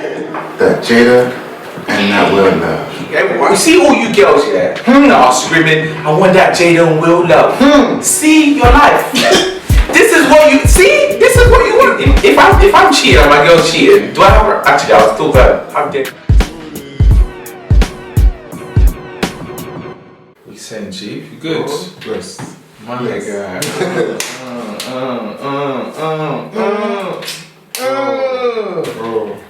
that Jada and that Will love. Yeah, you see all you girls, yeah, that are screaming, I want that Jada and Will love. See your life. This is what you see. This is what you want. If I'm cheating and my girl's cheating, do I have actually? I was still bad. I'm dead. We saying, Chief? You good? Yes. My God.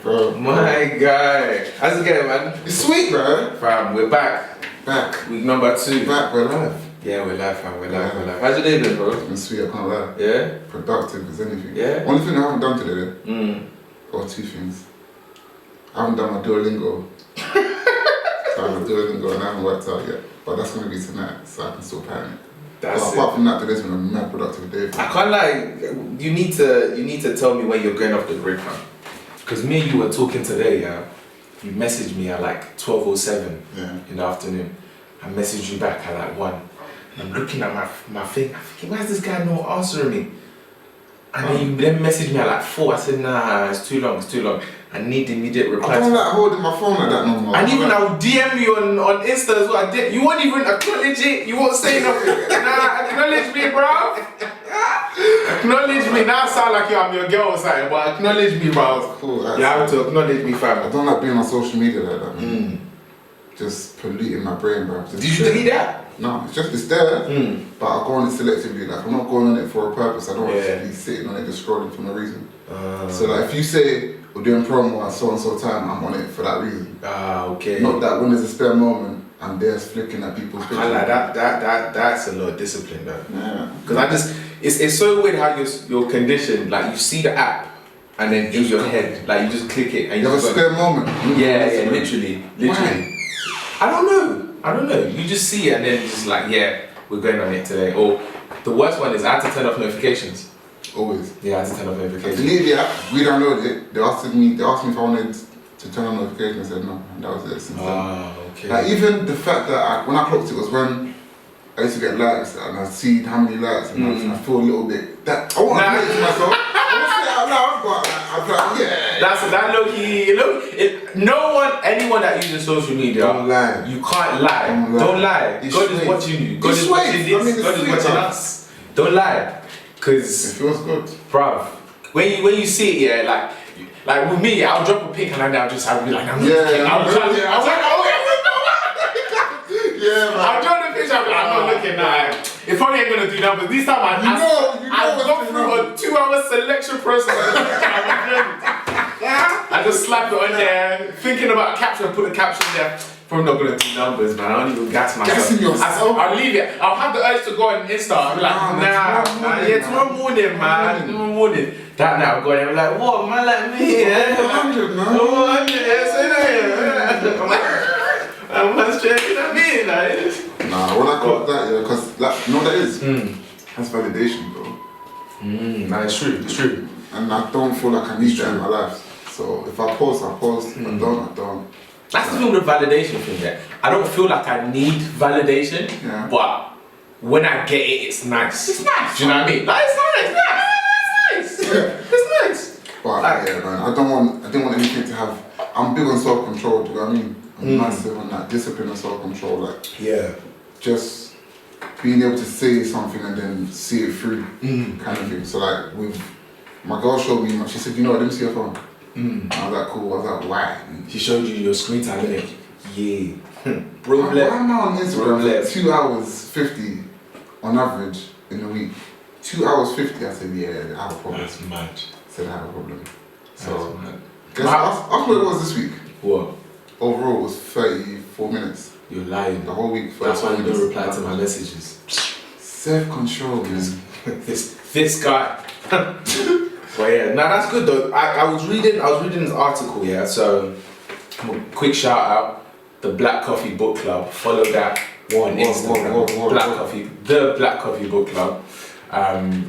Bro. My guy. How's it going, man? It's sweet, bro. Fam, we're back. Back. Week number 2. Back, we're live. Yeah, we're live, fam. We're live. How's your day been, bro? It's been sweet, I can't lie. Yeah? Productive as anything. Yeah? Only thing I haven't done today, or 2 things. I haven't done my Duolingo. So I have a Duolingo and I haven't worked out yet. But that's going to be tonight, so I can still panic. Apart from that, today's been a mad productive day. I can't lie. You need to tell me when you're going off the grid, fam. Because me and you were talking today, yeah. You messaged me at like 12:07 in the afternoon. I messaged you back at like 1. And I'm looking at my thing. I'm thinking, why is this guy not answering me? And then you then messaged me at like 4. I said, nah, it's too long. I need immediate reply. I don't like holding my phone like that no more. And even I'll DM you on Insta as well. You won't even acknowledge it. You won't say nothing. Nah, acknowledge me, bro. Acknowledge me. Now I sound like I'm your girl or something, but acknowledge me, bro. Cool. You have to acknowledge me, fam. I don't like being on social media like that, man. Just polluting my brain, bro. Did you delete that? No, it's there, but I go on it selectively. Like, I'm not going on it for a purpose. I don't want to be sitting on it just scrolling for no reason. So like, if you say we're doing promo at so and so time, I'm on it for that reason. Okay. Not that when there's a spare moment, I'm there flicking at people's pictures. I like that's a lot of discipline, though. Yeah. Because it's so weird how you're conditioned. Like, you see the app, and then in your head, like, you just click it, and you have a spare moment. Yeah, literally. Why? I don't know. You just see it and then just like, yeah, we're going on it today. Or the worst one is I had to turn off notifications. Always. Yeah, I had to turn off notifications. I deleted the app, re-downloaded it. They asked me if I wanted to turn on notifications. I said no, and that was it since then. Okay. Like, even the fact that when I clocked it was when I used to get likes and I see how many likes and I feel a little bit that I want to admit it to myself. I want to say it out loud, but I'm like, yeah. That's that low key. Anyone that uses social media, don't lie. You can't lie. Don't lie. God is watching you. God is watching this. God is watching us. Don't lie, cause it feels good, bruv. When you see it, yeah, like with me, I'll drop a pic and I'll be like, I'm I'll draw the picture, I'm not looking now. It probably ain't gonna do numbers. This time I've gone through a 2-hour selection process. I just slap it on there, thinking about a caption, put a caption there. Probably not gonna do numbers, man. I don't even gas myself. I'll leave it. I'll have the urge to go on Insta. I'll be like, tomorrow morning, man. Tomorrow morning. That now I'm going, I'm like, what, man, like me? 100, man. 100, I'm not straight at me, like. Nah, when I got that, yeah, because, like, you know what that is? That's validation, bro. Nah, it's true. And I don't feel like I need that in my life. So if I post, I post. If I don't. That's the thing with the validation thing there. I don't feel like I need validation, but when I get it, it's nice. It's nice. Do you know what I mean? Like, it's nice. It's nice. But yeah, man, I didn't want anything to have. I'm big on self-control. Do you know what I mean? I'm massive on that discipline and self-control. Like, just being able to say something and then see it through, kind of thing. So like, my girl showed me. She said, "You know what? Let me see your phone." I was like, cool. I was like, why? She showed you your screen time, innit? Yeah. Bro, why am I on Instagram for 2 hours 50 on average in a week? 2 hours 50. I said, yeah, I have a problem. That's mad. I said, I have a problem. So, mad. Ask what it was this week. What? Overall, it was 34 minutes. You're lying. The whole week. That's why you don't reply to my messages. Self-control, man. This guy. But yeah, nah, that's good though. I was reading this article, yeah. So, quick shout out, the Black Coffee Book Club. Follow that on Instagram. The Black Coffee Book Club.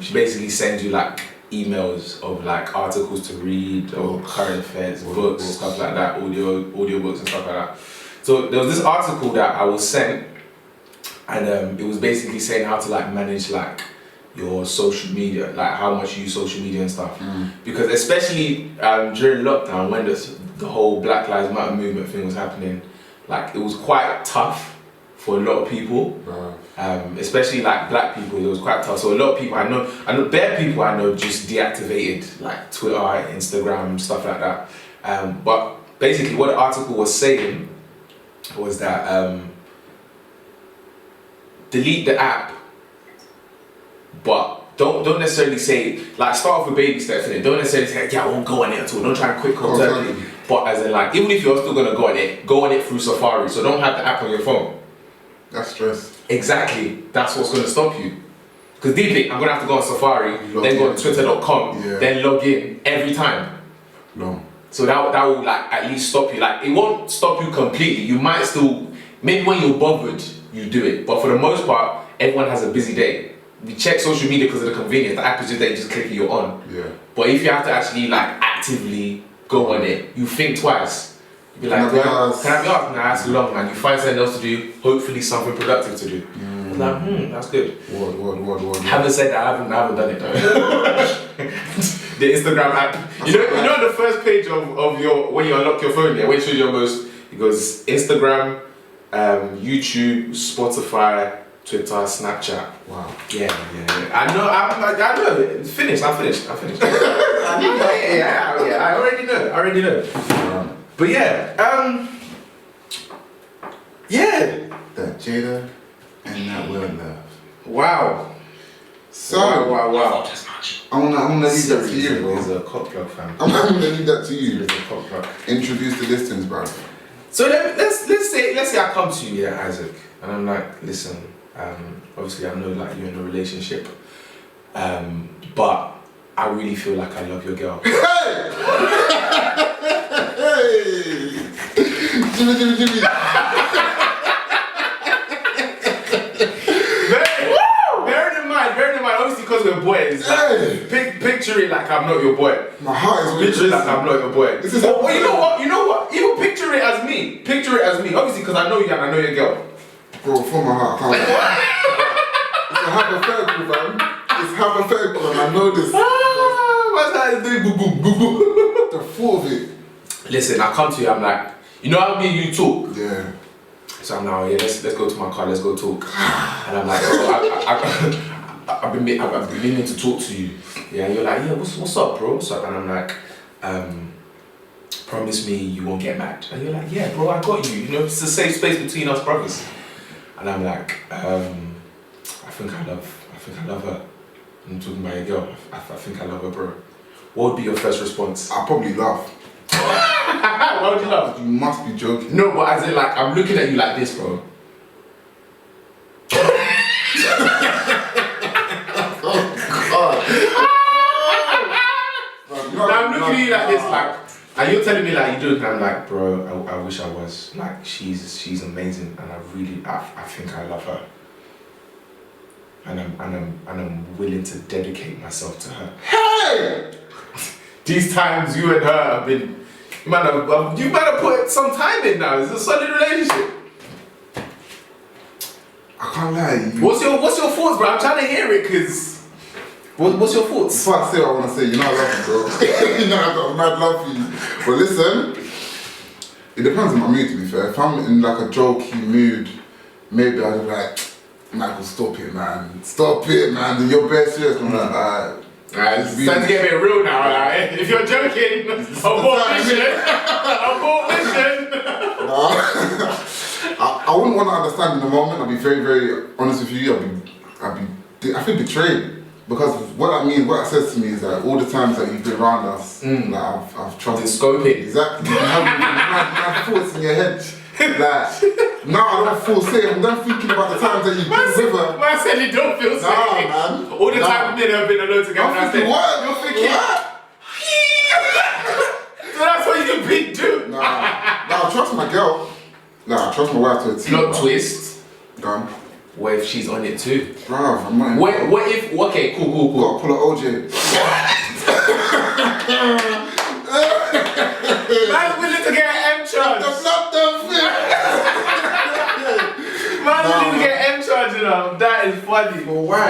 She basically sends you like emails of like articles to read or current affairs, books, stuff like that, audio books and stuff like that. So there was this article that I was sent, and it was basically saying how to like manage like your social media, like how much you use social media and stuff. Because especially during lockdown, when the whole Black Lives Matter movement thing was happening, like it was quite tough for a lot of people, especially like black people. It was quite tough. So a lot of people I know bare people I know just deactivated like Twitter, Instagram, stuff like that. But basically, what the article was saying was that delete the app, but don't necessarily say, like, start off with baby steps in it. Don't necessarily say, yeah, I won't go on it at all. Don't try and quit cold turkey. But as in, like, even if you're still gonna go on it through Safari. So don't have the app on your phone. That's stress. Exactly. That's what's gonna stop you. Because deeply, I'm gonna have to go on Safari, then go on twitter.com, then log in every time. No. So that will like at least stop you. Like, it won't stop you completely. You might still, maybe when you're bothered, you do it. But for the most part, everyone has a busy day. We check social media because of the convenience. The app is just there, you just click it, you're on. Yeah. But if you have to actually like actively go on it, you think twice. You be like, can I be asked? Nah, that's long, man. You find something else to do, hopefully something productive to do. I was like, that's good. What? Having said that, I haven't done it though. The Instagram app. You know the first page of your, when you unlock your phone, when it shows you almost, it goes Instagram, YouTube, Spotify, Twitter, Snapchat. Wow. Yeah. I know. It's finished. I'm finished. I already know. But yeah. That Jada and that Will Love. Wow. So. Wow. I wanna leave that to you, bro. There's a cock plug, fam. I'm gonna leave that to you. There's a cock plug. Introduce the listings, bro. So let's say I come to you, yeah, Isaac, and I'm like, listen. Obviously I know like you're in a relationship, but I really feel like I love your girl. Hey! Jimmy. Bearing in mind, obviously because we're boys, like, picture it like I'm not your boy. My heart is picture it like I'm not your boy. This is you know what? Even picture it as me. Obviously because I know you and I know your girl. Bro, from my heart, can't It's hypothetical, man. It's hypothetical, and I know this. What's that doing? Boom. The thought of it. Listen, I come to you, I'm like, you know how me and you talk? Yeah. So I'm like, let's go to my car, let's go talk. And I'm like, I've been meaning to talk to you. Yeah, and you're like, yeah, what's up, bro? What's up? And I'm like, promise me you won't get mad. And you're like, yeah, bro, I got you. You know, it's a safe space between us brothers. And I'm like, I think I love her. I'm talking about your girl. I think I love her, bro. What would be your first response? I'll probably laugh. Why would you laugh? You must be joking. No, but as in, like, I'm looking at you like this, bro. I'm looking at you like this, like, and you're telling me like you do it, and I'm like, bro, I wish I was. Like, she's amazing, and I think I love her, and I'm willing to dedicate myself to her. Hey! These times you and her have been, you might have put some time in now. It's a solid relationship. I can't lie. What's your thoughts, bro? I'm trying to hear it, cause. What's your thoughts? Before I say what I want to say, you know I love you, bro. You know I got a mad love for you. But listen, it depends on my mood, to be fair. If I'm in like a jokey mood, maybe I'll be like, Michael, stop it, man. Then you're bare serious. I'm like, alright, it's starting to get a bit real now. Like, if you're joking, abort mission. I wouldn't want to understand in the moment. I'll be very, very honest with you. I feel betrayed. Because what that says to me is that all the times that you've been around us, like I've trusted. Scoping. Exactly. You have thoughts in your head. Like, now I don't feel safe. I'm done thinking about the times that you've been with her. Man said you don't feel safe. Nah, man. All the time we've been alone together. I'm thinking, what? You're thinking, what? So that's what you've been doing. Nah, I trust my girl. Nah, I trust my wife to a T. Plot twist. Gone. What if she's on it too? Bruv, I'm not. What if? Okay, cool. Gotta pull an OJ. Man's willing to get an M charge. The blood don't fit. Man's willing to get an M charge, you know. That is funny. Well, why?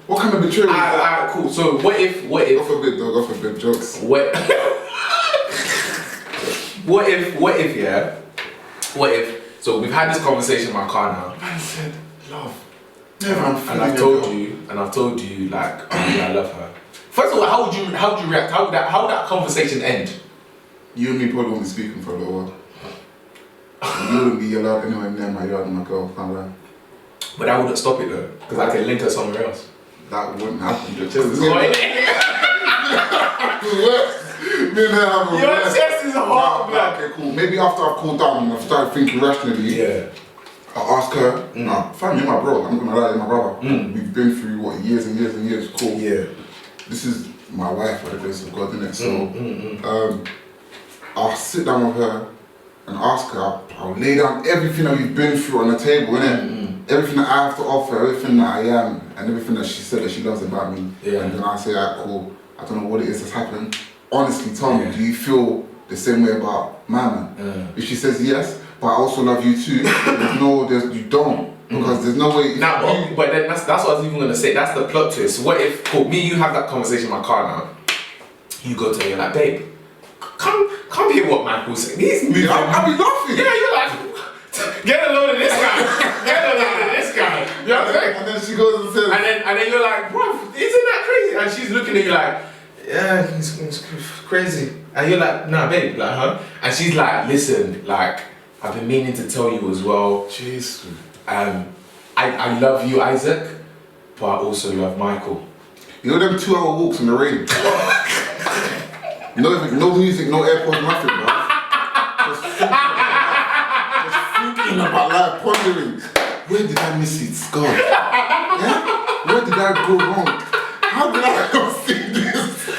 What kind of betrayal is that? Alright, cool. So what if? Go for a bit, dog. Go for a bit, jokes. What? what if, yeah? What if, so we've had this conversation in my car now. Man said, love. Never. And I've told you, like, I love her. First of all, how would you react? How would that conversation end? You and me probably won't be speaking for a little while. You wouldn't be allowed anywhere near my yard and my girl, can't lie. But that wouldn't stop it though, because I can link her somewhere else. That wouldn't happen. Your chest is Your chest is hard, man. Okay, cool. Maybe after I've cooled down and I've started thinking rationally, yeah. I'll ask her, nah, fam, you're my bro, I'm not gonna lie, you're my brother. We've been through, what, years and years and years, cool. Yeah. This is my wife, by the grace of God, innit? So, I'll sit down with her and ask her, I'll lay down everything that we've been through on the table, innit? Everything that I have to offer, everything that I am, and everything that she said that she loves about me. Yeah. And then I say, alright, cool, I don't know what it is that's happened. Honestly, tell me, do you feel the same way about my man? If she says yes, but I also love you too, you don't. Because there's no way. But then that's what I was even gonna say. That's the plot twist. What if, cool, me and you have that conversation in my car now? You go to her, you're like, babe, come hear what Michael's saying. He's moving. I'll be laughing. Yeah, you're like, get a load of this guy. Get a load of this guy. You know what I'm saying? And then she goes and says, and then you're like, bro, isn't that crazy? And she's looking at you like, yeah, it's crazy. And you're like, nah, babe, like, huh? And she's like, listen, like, I've been meaning to tell you as well. jeez. I love you, Isaac, but I also love Michael. You know them 2-hour walks in the rain? no music, no AirPods, nothing, bro. Just thinking about life, pondering. Where did I miss it, God? Yeah? Where did I go wrong? How did I not see this?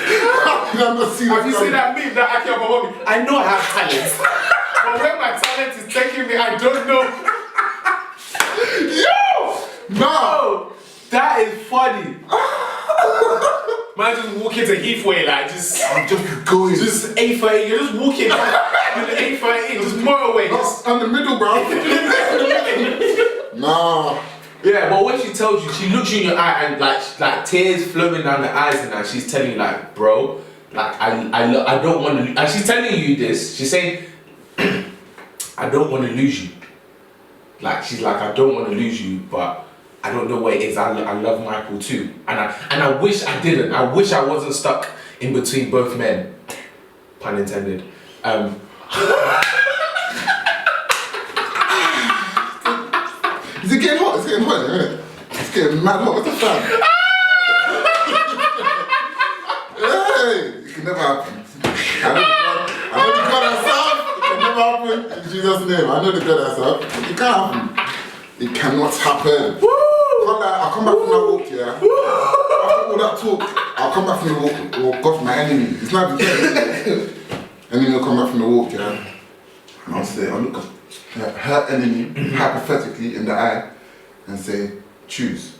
How did I not see this? Have you seen that meme that I care about me? I know I have talent, but where my talent is taking me, I don't know. Yo! No! That is funny. Man just walking to Heathway like I'm just going. Just A30, you're just walking with the A30, just motorway. On the middle, bro. Nah. Yeah, but when she tells you, she looks you in your eye and like tears flowing down the eyes and she's telling you like, bro, like I don't want to, and she's telling you this, she's saying, I don't want to lose you. Like, she's like, I don't want to lose you, but I don't know what it is. I love Michael too. And I wish I didn't. I wish I wasn't stuck in between both men. Pun intended. Is it getting hot? It's getting hot, isn't it? It's getting mad hot. What's the fan? Hey! It can never happen. I know the God herself. It can never happen. In Jesus' name. I know the God herself. It can't happen. It cannot happen. Woo! I'll come back from that walk, yeah? After all that talk, I'll come back from the walk. Oh, God, my enemy. It's not even enemy will come back from the walk, yeah? And I'll say, I'll look at her enemy, hypothetically, in the eye, and say, choose.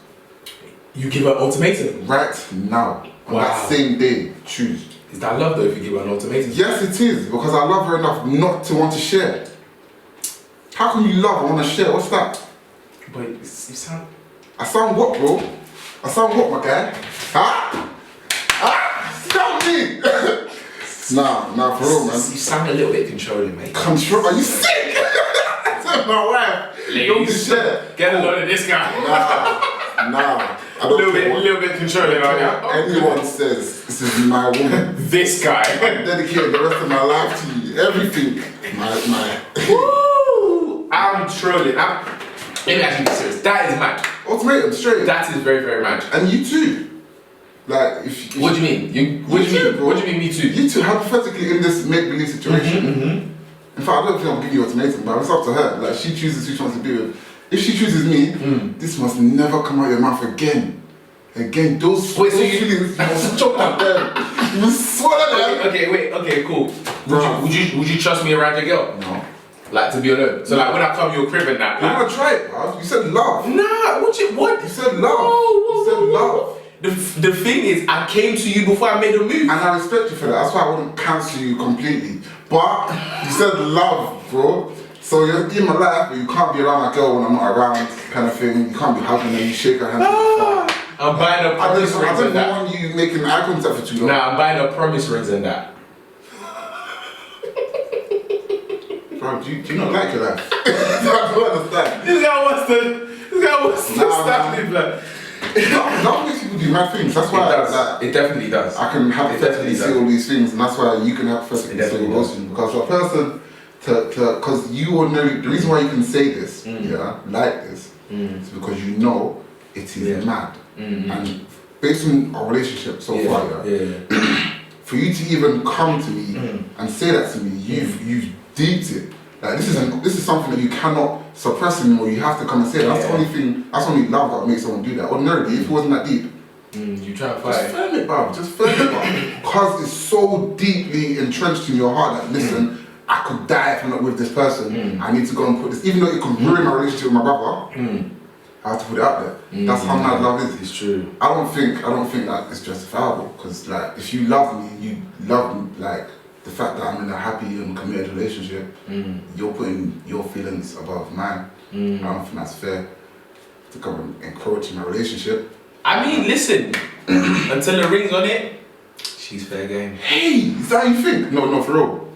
You give her an ultimatum? Right now. On that same day, choose. Is that love though if you give her an ultimatum? Yes, it is, because I love her enough not to want to share. How can you love and want to share? What's that? But you sound... I sound what, bro? I sound what, my guy? Huh? Sound me! Nah, for real, man. You sound a little bit controlling, mate. Control? Are you sick? Tell my wife. Don't be share. Get a load of this guy. Nah. A little bit controlling, aren't you? Anyone says this is my woman. This guy. I'm dedicating the rest of my life to you. Everything. My. Woo! I'm trolling. Let me actually be serious. That is mad. Ultimatum, straight. That is very, very mad. And you too. Like, if what do you mean? What do you mean, me too? You two, hypothetically, in this make-believe situation. In fact, I don't think I'll give you an ultimatum, but it's up to her. Like, she chooses who she wants to be with. If she chooses me, this must never come out of your mouth again. Those feelings, you must choke at them. You must swallow them. Okay, cool. Would you trust me around your girl? No. Like, to be alone? So, like, when I come to your crib and that. You're gonna try it, bro. You said love. Nah, what? You said love. You said love. The thing is, I came to you before I made a move. And I respect you for that. That's why I wouldn't cancel you completely. But you said love, bro. So you're in my life, but you can't be around my girl when I'm not around, kind of thing. You can't be hugging her, you shake her hand. I'm buying a promise rings and that. I don't want you making eye contact for too long. Nah, I'm buying a promise rings and that. Bro, do you not like your life? I don't understand. This guy wants to stand it, like. That makes people do mad things. That's why it definitely does. I can hypothetically say all these things, and that's why you can hypothetically say all those things. Because for a person because you will know the reason why you can say this, like this, is because you know it is mad. And based on our relationship so far, for you to even come to me and say that to me, you've deeped it. Like this is something that you cannot suppress anymore. You have to come and say it. That's the only thing. That's only love that makes someone do that. Ordinarily, if it wasn't that deep, you try to fight. Just firm it, bruv. Just firm it, bruv. Because it's so deeply entrenched in your heart that listen, I could die if I'm not with this person. I need to go and put this, even though it could ruin my relationship with my brother. I have to put it out there. That's how mad love is. It's true. I don't think that it's justifiable. Because like, if you love me, you love me like. The fact that I'm in a happy and committed relationship, you're putting your feelings above mine. I don't think that's fair to come and encroach in my relationship. I mean, listen, until the ring's on it, she's fair game. Hey, is that how you think? No, for real.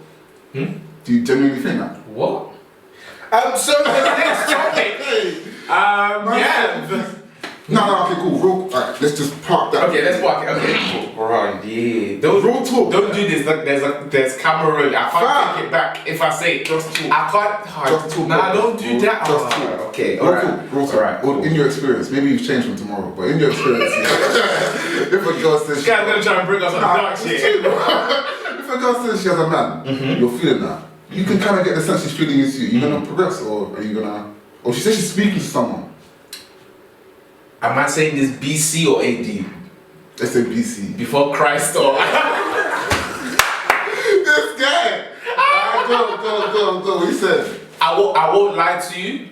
Do you genuinely think that? What? So the next topic. No, okay, cool. Alright, let's just park that. Okay, let's park it. Okay, cool. Alright, yeah. Real talk. Don't do this. Look, there's camera rolling. I can't take it back if I say it. Just talk. I can't. Just talk. Nah, don't do that. Just talk. Okay, alright. Alright. Cool. In your experience, maybe you've changed from tomorrow, but in your experience, if a girl says this guy's gonna try and bring us on dark shit. If a girl says she has a man, you're feeling that. You can kind of get the sense she's feeling into you. You're gonna progress, or are you gonna? Or she says she's speaking to someone. Am I saying this BC or AD? Let's say BC. Before Christ or... This guy! Go. What you said? I won't lie to you.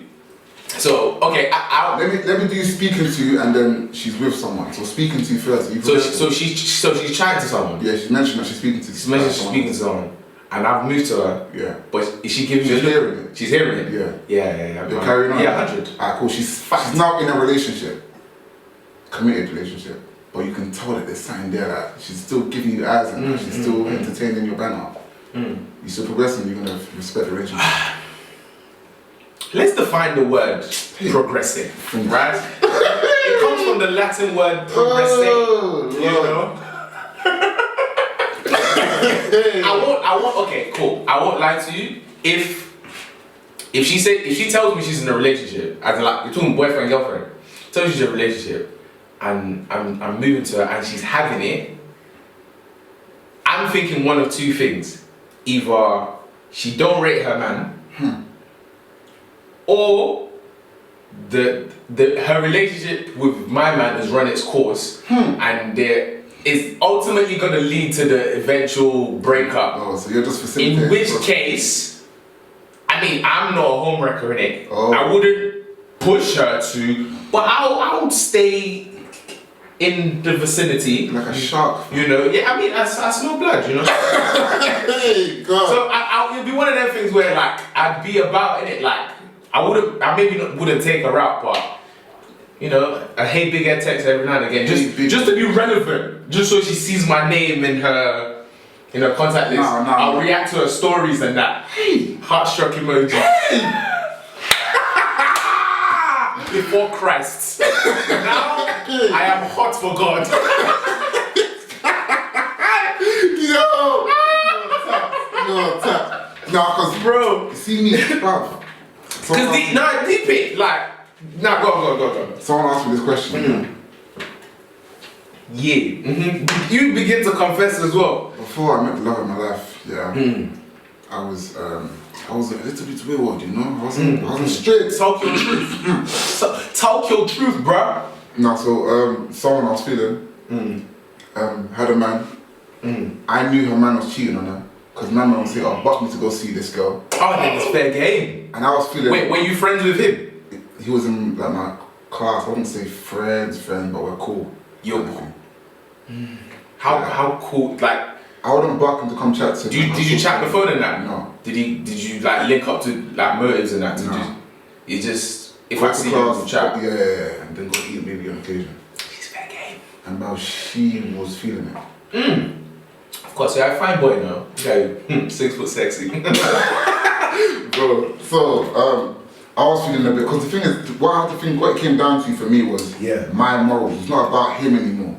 So, okay, let me do speaking to and then she's with someone. So speaking to first. So she's chatting to someone? Yeah, she mentioned that she's speaking to She mentioned she's speaking to someone. And I've moved to her. Yeah. But is she giving me a look? Hearing it. She's hearing it? Yeah. You're carrying on? Yeah, 100. Alright, cool. She's now in a relationship. Committed relationship, but you can tell that there's something there that she's still giving you eyes and she's still entertaining your banner. You still progressing, you're gonna respect the relationship. Let's define the word progressive, right? It comes from the Latin word progresse, you know? I won't, okay, cool. I won't lie to you. If she tells me she's in a relationship, as in like, you're talking boyfriend, girlfriend, tells you she's in a relationship, and I'm moving to her and she's having it, I'm thinking one of two things. Either she don't rate her man, or her relationship with my man has run its course, and there is ultimately going to lead to the eventual breakup. Oh, so you're just facilitating. In which case, I mean, I'm not a homewrecker in it. Oh. I wouldn't push her to, but I'll stay in the vicinity. Like a shark. You know, yeah, I mean, I smell blood, you know? Hey, God. So it'd be one of them things where, like, I'd be about in it, like, I maybe wouldn't take her out, but, you know, a hey big head text every now and again, just to be relevant, just so she sees my name in her contact list. I'll react to her stories and that. Hey! Heart-struck emoji. Hey! Before Christ. Now, I am hot for God. Yo, tap. Nah, cause bro, see me, bruv. Cause deep it, like, go. Someone asked me this question. Yeah. You begin to confess as well. Before I met the love of my life, I was a little bit wayward, you know? I wasn't straight. Talk your truth. Talk your truth, bruh. No, so someone I was feeling had a man. I knew her man was cheating on her. Because my man would say, oh, buck me to go see this girl. Oh, then it's fair game. And I was feeling... Wait, were you friends with him? He was in like my class. I wouldn't say friends, but we're cool. You're cool. How cool, like... I wouldn't buck him to come chat to him. Did you chat the phone and that? No. Did you like link up to like motives and that? No. You just, if I see you, we'll chat. Yeah. And then go eat maybe on occasion. He's fair game. And now she was feeling it. Of course, yeah, fine boy now. Okay, 6 foot sexy. Bro, so, I was feeling a bit, because the thing is, what it came down to for me was my morals. It's not about him anymore.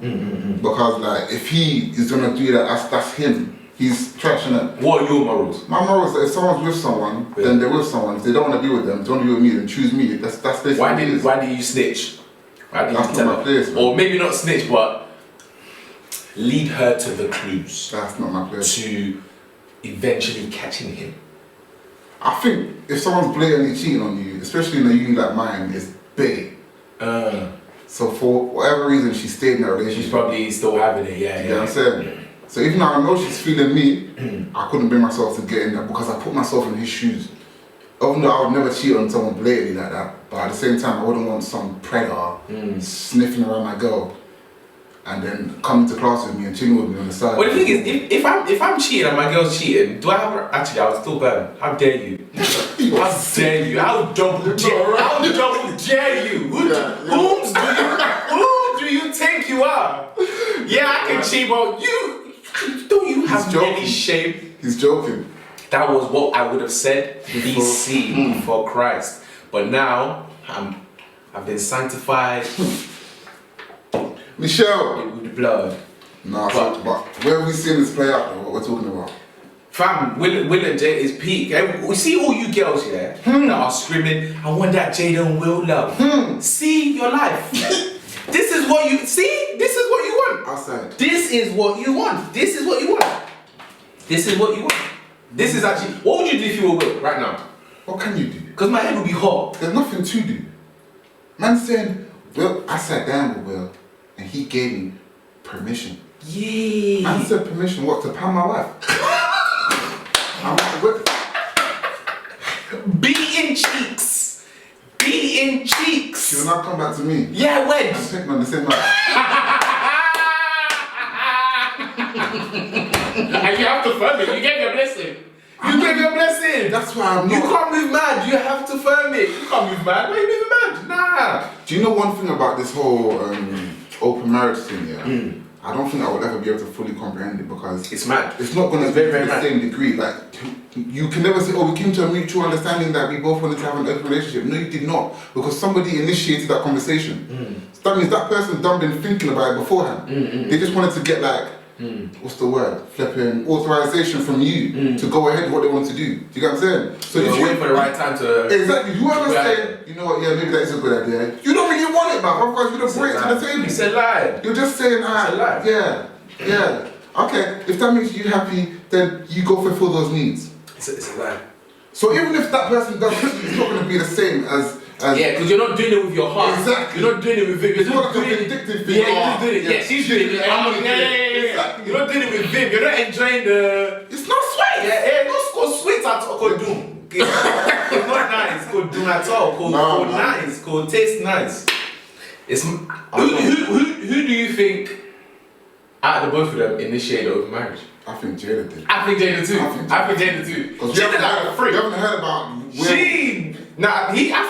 Because, like, if he is gonna do that, that's him. He's trashing it. What are your morals? My morals is that if someone's with someone, then they're with someone. If they don't want to be with them, don't want to be with me, then choose me. That's basically why do you snitch? Why did that's you not my place, man. Or maybe not snitch, but lead her to the clues. That's not my place. To eventually catching him. I think if someone's blatantly cheating on you, especially in a union like mine, it's bait. So for whatever reason, she stayed in that relationship. She's probably still having it, You know what I'm saying? So even though I know she's feeling me, I couldn't bring myself to get in that because I put myself in his shoes. Even though I would never cheat on someone blatantly like that, but at the same time, I wouldn't want some predator sniffing around my girl and then coming to class with me and chilling with me on the side. Well, the thing is, if I'm cheating and my girl's cheating, do I have actually? I would still burn. How dare you? How dare you? How double dare you? Who do you think you are? Yeah, I can cheat, but you don't you have any shame? He's joking. That was what I would have said BC for Christ. But now I've been sanctified. Michelle! With the blood. Nah, but where have we seen this play out, what we're talking about? Fam, Will and Jada is peak. We see all you girls here that are screaming, I want that Jada and Will love. See your life. This is what you see. This is what you want. Outside. This is what you want. This is what you want. This is what you want. This is actually. What would you do if you were Will right now? What can you do? Because my head would be hot. There's nothing to do. Man said, Will, I sat down with Will and he gave me permission. Yeah. Man said permission what? To pound my wife? Beating cheeks. Beating cheeks. She will not come back to me. Yeah, when? I'm taking on the same night. And you have to firm it. You gave your blessing. You gave your blessing. That's why I'm not. You can't move mad. You have to firm it. You can't move mad. Why are you moving mad? Nah. Do you know one thing about this whole open marriage thing, yeah? I don't think I would ever be able to fully comprehend it because it's mad. It's not going to be to the same degree. Like, you can never say, oh, we came to a mutual understanding that we both wanted to have an open relationship. No, you did not, because somebody initiated that conversation. So that means that person done been thinking about it beforehand. They just wanted to get like, what's the word? Flipping authorization from you to go ahead with what they want to do. Do you get what I'm saying? So you're waiting for the right time to. Exactly. You ever say, you know what? Yeah, maybe that is a good idea. You don't really want it, man. Otherwise, you'd have brought it to the table. It's a lie. You're just saying, yeah. Okay. If that makes you happy, then you go fulfill those needs. It's a lie. So even if that person does, it's not going to be the same as. Yeah, because you're not doing it with your heart. Exactly. You're not doing it with Vim. It's not like a vindictive thing. Yeah, you're just doing it. Yeah, she's doing it. Yeah. Exactly. You're not doing it with Vim. You're not enjoying the. It's not sweet. Yeah, it's called sweet at all. Called doom. It's not nice. It's called doom at all. Called nice. Called taste nice. It's who do you think out of the both of them initiated open marriage? I think Jada did. I think Jada too. Because you haven't heard about. I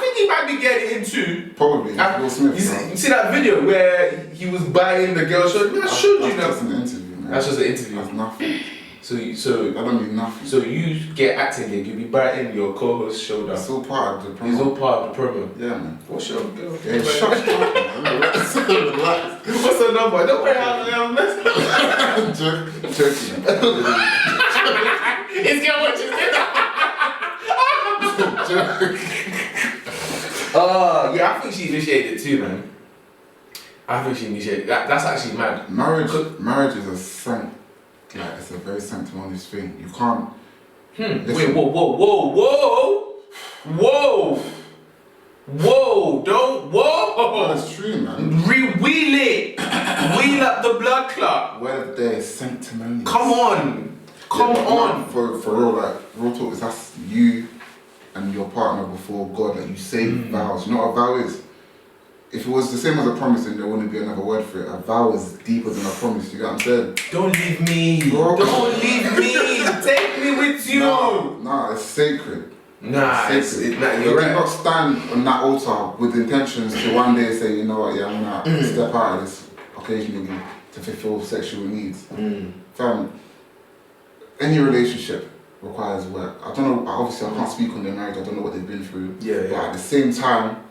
think he might be getting into. Probably. Will Smith. You see that video where he was buying the girl shirt? I showed you That's an interview, man. That's just an interview. That's nothing. So that don't mean nothing. So you get acting gig, you be biting your co-host's shoulder. It's all part of the promo. It's all part of the promo. Yeah, man. What's your girl? Yeah, shut up, man. Relax. What's the number? Don't worry, I'm joking. It's girl watching. Yeah, I think she initiated too, man. I think she initiated. That's actually mad. Marriage is a saint. Like, it's a very sanctimonious thing. You can't. Wait, whoa! Don't. That's true, man. Wheel it. Wheel up the blood clot. Where there is sanctimonious. Come on. For real, like real talk is that's you and your partner before God. Like you say vows. You know what a vow is? If it was the same as a promise, then there wouldn't be another word for it. A vow is deeper than a promise. You get what I'm saying? Don't leave me. Don't leave me. Take me with you. No, it's sacred. Nah, it's sacred. You do not stand on that altar with intentions to one day say, you know what, yeah, I'm gonna step out of this occasionally to fulfill sexual needs. Fam, any relationship, requires work. I don't know, obviously I can't speak on their marriage, I don't know what they've been through. Yeah, but at the same time,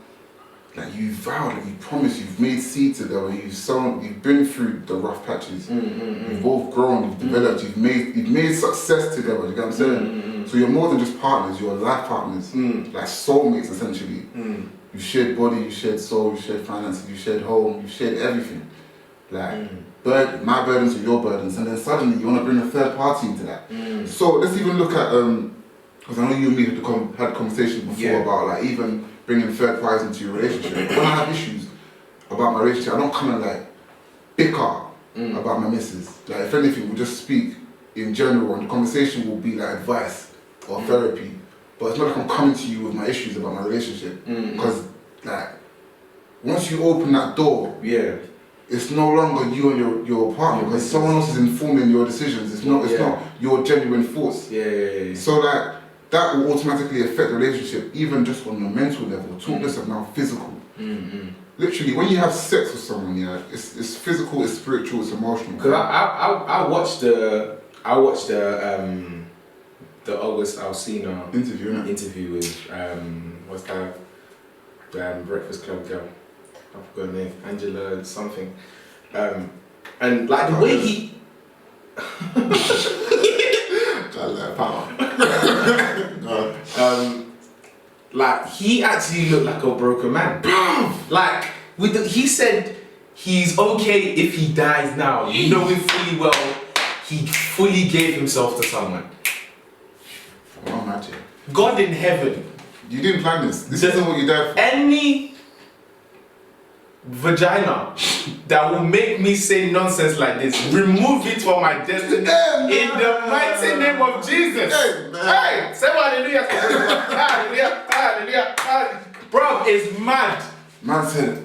like you vowed, like you promised, you've made seed together, you've been through the rough patches. You've both grown, you've developed, you've made success together, you get what I'm saying? So you're more than just partners, you're life partners, like soulmates essentially. You shared body, you shared soul, you shared finances, you shared home, you shared everything. Like, my burdens are your burdens, and then suddenly you want to bring a third party into that. So let's even look at, because I know you and me had conversations before about like even bringing third parties into your relationship. When I have issues about my relationship, I don't come and like bicker about my missus. Like if anything, we'll just speak in general, and the conversation will be like advice or therapy. But it's not like I'm coming to you with my issues about my relationship, because like once you open that door, it's no longer you and your partner, because someone else is informing your decisions. It's not your genuine thoughts. So like that will automatically affect the relationship, even just on the mental level. Talk less of now physical. Literally, when you have sex with someone, it's physical, it's spiritual, it's emotional. Because I watched the August Alsina interview with what's that Breakfast Club girl? I forgot her name, Angela something. And like the way he like he actually looked like a broken man. Like he said he's okay if he dies now, knowing fully well he fully gave himself to someone. Oh, imagine. God in heaven. You didn't plan this. This isn't what you died for. Any vagina that will make me say nonsense like this, remove it from my destiny in the mighty name of Jesus. Hey, say hallelujah. Hallelujah. Hallelujah. Hallelujah. Bro, it's mad. Man said,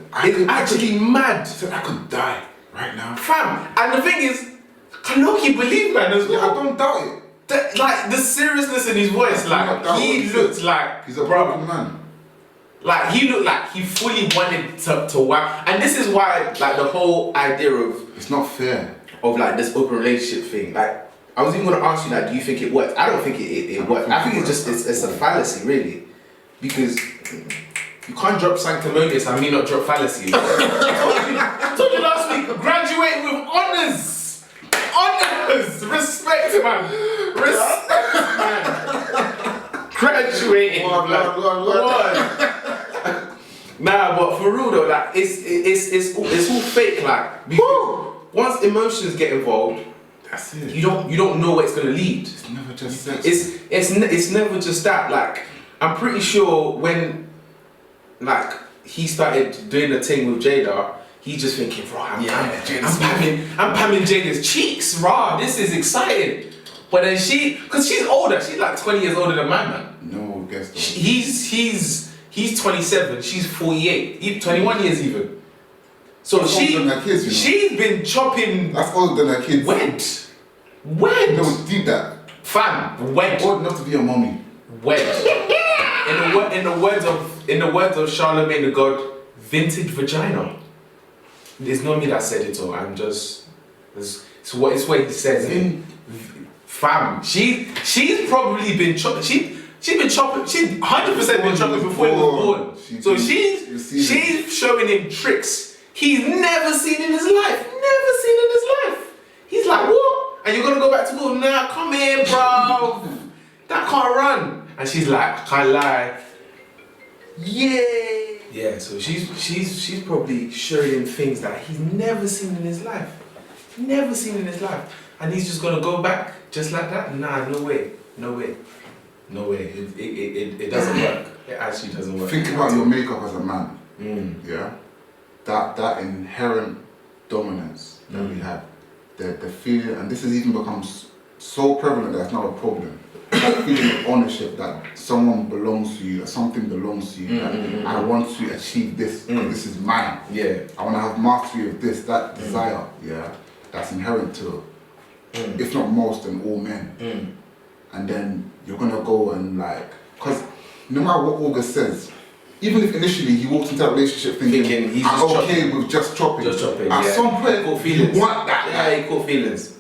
mad. Said I could die right now. Fam, and the thing is, Kanoki believe man as well. I don't doubt it. Like the seriousness in his voice, like he looked like he's a broken man. Like he looked like he fully wanted to whack, and this is why like the whole idea of it's not fair of like this open relationship thing. Like I was even gonna ask you, like, do you think it worked? I don't think it worked. I think it's just it's a fallacy really, because you can't drop sanctimonious and me not drop fallacy. I told you last week, graduate with honours. Honors! Respect, man! Respect, man! Graduating. Nah, but for real though, like it's all fake, like because once emotions get involved, that's it. You don't know where it's gonna lead. It's never just sex. It's never just that. Like I'm pretty sure when like he started doing the thing with Jada, he's just thinking, I'm pamming Jada's cheeks, this is exciting. But then because she's older, she's like 20 years older than my man. No, guess not. He's 27, she's 48, 21 years even. So that's older than her kids, you know? She's been chopping. That's older than her kids. When? No, did that. Fam, when? Old enough to be a mommy. When? in the words of Charlemagne the God, vintage vagina. It's not me that said it all. I'm just. It's what he says. Fam, she's probably been chopping. She's been chopping. She's 100% been chopping before he was born. So she's showing him tricks he's never seen in his life. He's like, what? And you're gonna go back to school? Nah, come here, bro. That can't run. And she's like, I can't lie. Yeah, so she's probably showing him things that he's never seen in his life. And he's just gonna go back just like that? Nah, no way. It doesn't work. It actually doesn't work. Think about your makeup as a man. Yeah? That inherent dominance that we have. The feeling, and this has even become so prevalent that it's not a problem. That feeling of ownership, that someone belongs to you, that something belongs to you, that I want to achieve this, this is mine. Yeah. I want to have mastery of this, that desire, that's inherent to, if not most, then all men. And then you're going to go and like, because no matter what August says, even if initially he walks into that relationship thinking he's I'm okay chopping. With just chopping. At some point, you want that. Yeah, he caught feelings.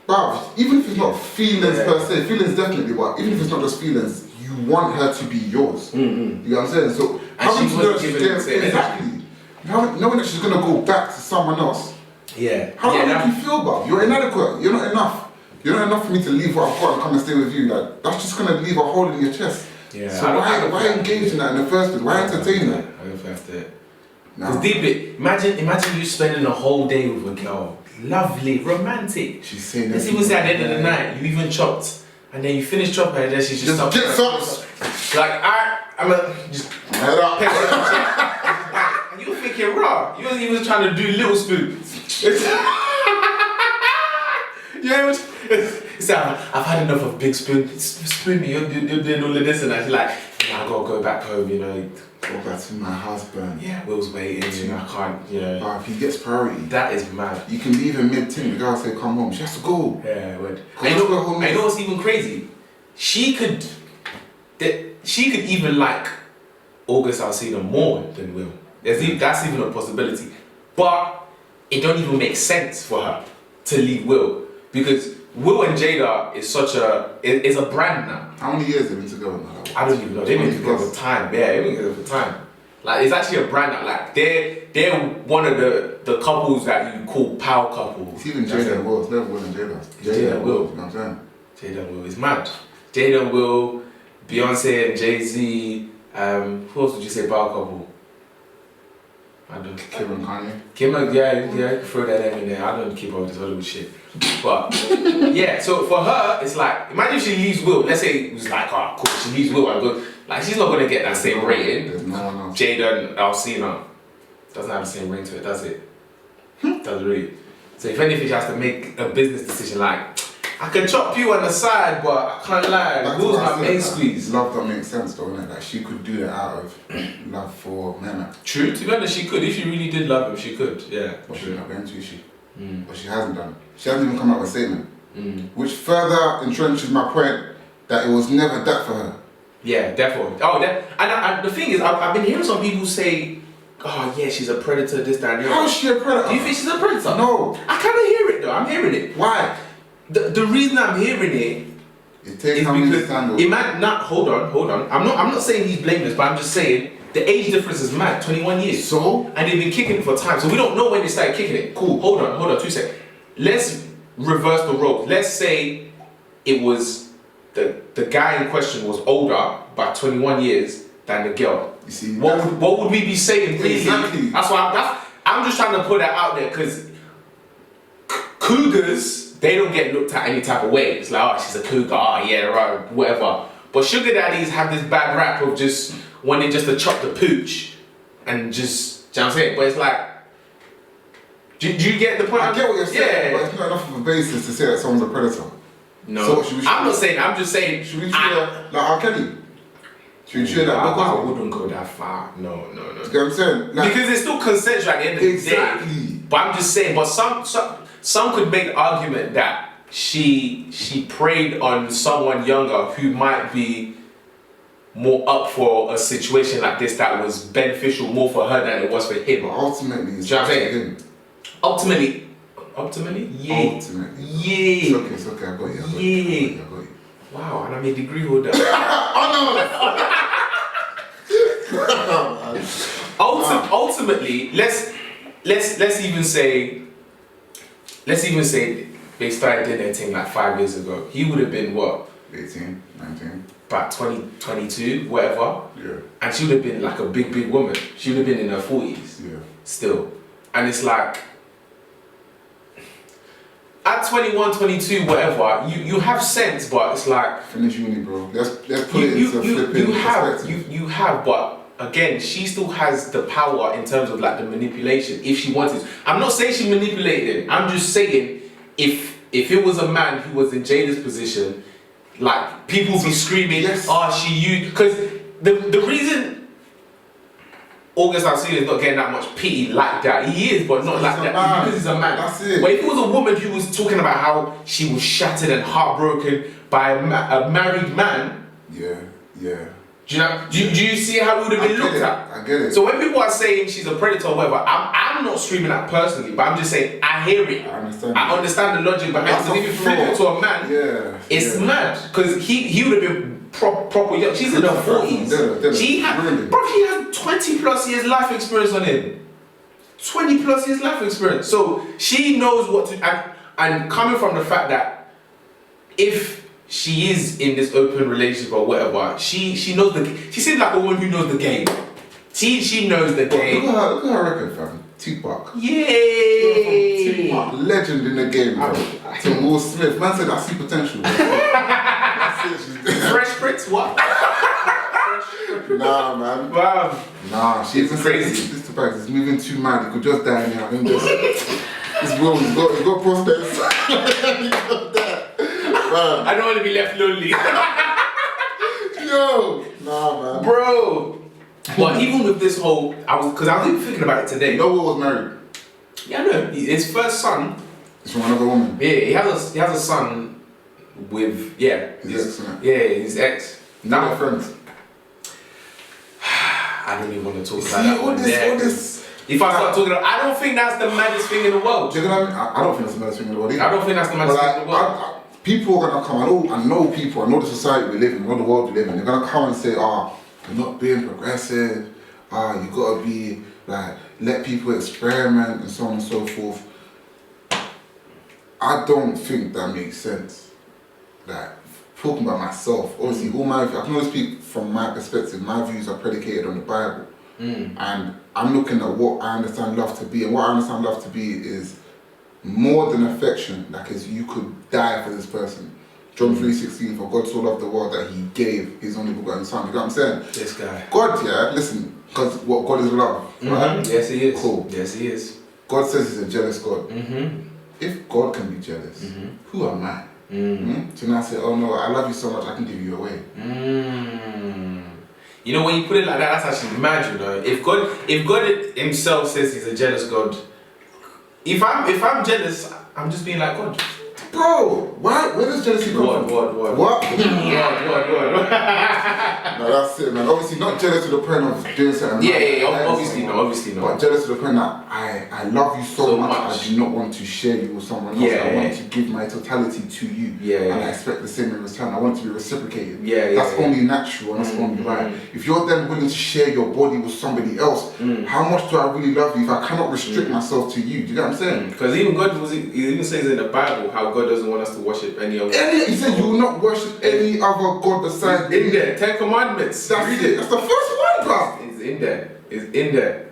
But even if it's not feelings per se, feelings definitely, but even if it's not just feelings, you want her to be yours. You know what I'm saying? So having to know that she's getting exactly, knowing that she's gonna go back to someone else. Yeah. How does that make you feel, bro? You're inadequate. You're not enough. You're not enough for me to leave what I've got and come and stay with you. Like that's just gonna leave a hole in your chest. Yeah. So why engage in that in the first place? Why entertain that? I don't think that's it. Because deep it, imagine you spending a whole day with a girl. Lovely, romantic. She's saying let's even say at the end of the night, you even chopped, and then you finish chopping, and then she's just up. Get socks. Like, I'm just head up. And you're thinking, raw. You wasn't even trying to do little spoon. Yeah, it's like, I've had enough of big spoon. Spoon me, you're doing all of this, and I like, I gotta go back home, you know. Go back to my husband. Yeah, Will's waiting, you know, I can't, you know. But if he gets priority, that is mad. You can leave him mid-ting, the girl say come home, she has to go. Yeah, word. I know what's even crazy? She could even like August Alsina more than Will. That's even a possibility. But it don't even make sense for her to leave Will. Because Will and Jada is is a brand now. How many years have they been together now? I don't even know. They've been together for time. Yeah, they've been together for time. Like it's actually a brand now. Like they're one of the couples that you call power couples. It's even Jada and Will. It's never Will and Jada. Jada and Will. You know what I'm saying? Jada and Will is mad. Jada and Will, Beyonce and Jay-Z. Who else would you say power couple? I don't. Kim and Kanye. Kim and yeah, you can throw that in there. I don't keep up with this Hollywood shit. But yeah, so for her, it's like imagine if she leaves Will. Let's say it was like, oh, cool, she leaves Will and go. Like she's not gonna get that same rating. There's no one else. Jada and Alsina doesn't have the same ring to it, does it? Doesn't really. So if anything, she has to make a business decision. Like I can chop you on the side, but I can't lie. Will's my main squeeze. Love don't make sense though, innit? Like she could do that out of love for men. True. To be honest, she could. If she really did love him, she could. Yeah. But she's not going to, is she? But she hasn't done. She hasn't even come out with a statement. Which further entrenches my point that it was never that for her. Yeah, definitely. Oh, and the thing is, I've been hearing some people say, oh yeah, she's a predator, this, that, and the other. How is she a predator? Do you think she's a predator? No. I kind of hear it though, I'm hearing it. Why? The reason I'm hearing it is because it might not, hold on. I'm not saying he's blameless, but I'm just saying the age difference is mad, 21 years. So? And they've been kicking it for time, so we don't know when they started kicking it. Cool, hold on, 2 seconds. Let's reverse the roles. Let's say it was the guy in question was older by 21 years than the girl. You see, what would we be saying really? Exactly. That's why I'm just trying to put that out there because cougars, they don't get looked at any type of way. It's like, oh, she's a cougar, oh yeah, right, whatever. But sugar daddies have this bad rap of just wanting just to chop the pooch and just, do you know what I'm saying? But it's like, do you get the point? I get what you're saying, yeah. but it's not enough of a basis to say that someone's a predator. No, so I'm not saying, I'm just saying. Should we treat her like R. Kelly? Should we treat her like I wouldn't go that far. No. You know what I'm saying? Like, because it's still consensual at the end of the day. But I'm just saying, but some could make the argument that she preyed on someone younger who might be more up for a situation like this that was beneficial more for her than it was for him. But ultimately, it's do you know what I'm saying? Ultimately? Yeah. Yeah. It's okay, I got you. Wow, and I'm a degree holder. Ultimately, let's even say they started doing their thing like 5 years ago. He would have been what? 18, 19. About 20, 22, whatever. Yeah. And she would have been like a big woman. She would have been in her 40s. Yeah. Still. And it's like, at 21, 22, whatever, you have sense, but it's like... Finish uni, bro. Let's put it into flipping perspective. You have, but again, she still has the power in terms of like the manipulation, if she wanted to. I'm not saying she manipulated him. I'm just saying, if it was a man who was in Jada's position, like, people be screaming, yes. oh, she used... Because the reason... August Alsina is not getting that much pity like that. He is, but not like that. Because he's a man. That's it. But if it was a woman who was talking about how she was shattered and heartbroken by a married man. Yeah. Do you see how we would have been looked at? I get it. So when people are saying she's a predator or whatever, I'm not screaming that personally, but I'm just saying I hear it. I understand the logic behind it. Because if you flip it to a man, it's mad. Because he would have been proper young. She's in her 40s. She has 20 plus years life experience on him. 20 plus years life experience. So she knows what to, and coming from the fact that if she is in this open relationship or whatever, she knows she seems like a woman who knows the game. She knows the game. Look at her record, fam. Tupac. Yay! Tupac, legend in the game, bro. To Will Smith. Man said, I see potential. Fresh Prince, what? Nah, man. Wow. Nah, she's crazy. This Tupac is moving too mad. He could just die now. His will, he's got prospects. He got that. Man. I don't want to be left lonely. Yo! Nah, man. Bro! But even with this whole, because I was even thinking about it today. You know Will was married? Yeah, I know. His first son. It's from another woman. Yeah, he has a son with, his ex, his ex. Now they're friends. I don't even want to talk about that. All this. If I start talking about, I don't think that's the maddest thing in the world. Do you know what I mean? I don't think that's the maddest thing in the world either. I don't think that's the maddest thing in the world. People are gonna come. I know people. I know the society we live in. I know the world we live in. They're gonna come and say, you're not being progressive. You gotta be like, let people experiment and so on and so forth. I don't think that makes sense. Like, talking about myself, obviously, I can only speak from my perspective. My views are predicated on the Bible, and I'm looking at what I understand love to be, and what I understand love to be is more than affection. Like, is you could die for this person. John 3:16, for God so loved the world that he gave his only begotten son. You know what I'm saying? This guy. God, listen, because what God is love, right? Yes, he is. Cool. Yes, he is. God says he's a jealous God. If God can be jealous, who am I? To now say, oh no, I love you so much, I can give you away. You know, when you put it like that, that's actually mad, you know. If God himself says he's a jealous God, if I'm jealous, I'm just being like God. Bro, why? Where does jealousy come from? What? No, that's it, man. Obviously, not jealous to the point of doing something. Obviously not. But jealous to the point that I love you so much, I do not want to share you with someone else. I want to give my totality to you, and I expect the same in return. I want to be reciprocated. That's only natural and that's only right. If you're then willing to share your body with somebody else, how much do I really love you if I cannot restrict myself to you? Do you know what I'm saying? Because even God he even says in the Bible how God doesn't want us to worship any other. He said you will not worship any other God besides in there. 10 Commandments. That's it. That's the first one, bro. It's in there.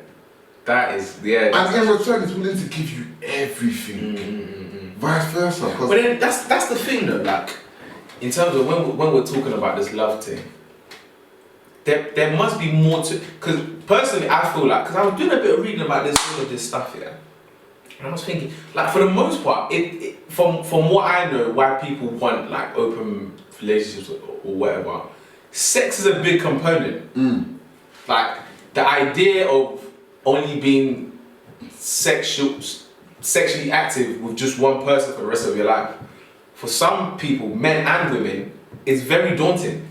That is, and in return, it's willing to give you everything. Vice versa. But then that's the thing though, like, in terms of when we're talking about this love thing, there must be more to, because personally I feel like, because I was doing a bit of reading about all of this stuff, and I was thinking, like, for the most part, from what I know, why people want like open relationships or whatever, sex is a big component. Like, the idea of only being sexually active with just one person for the rest of your life, for some people, men and women, is very daunting.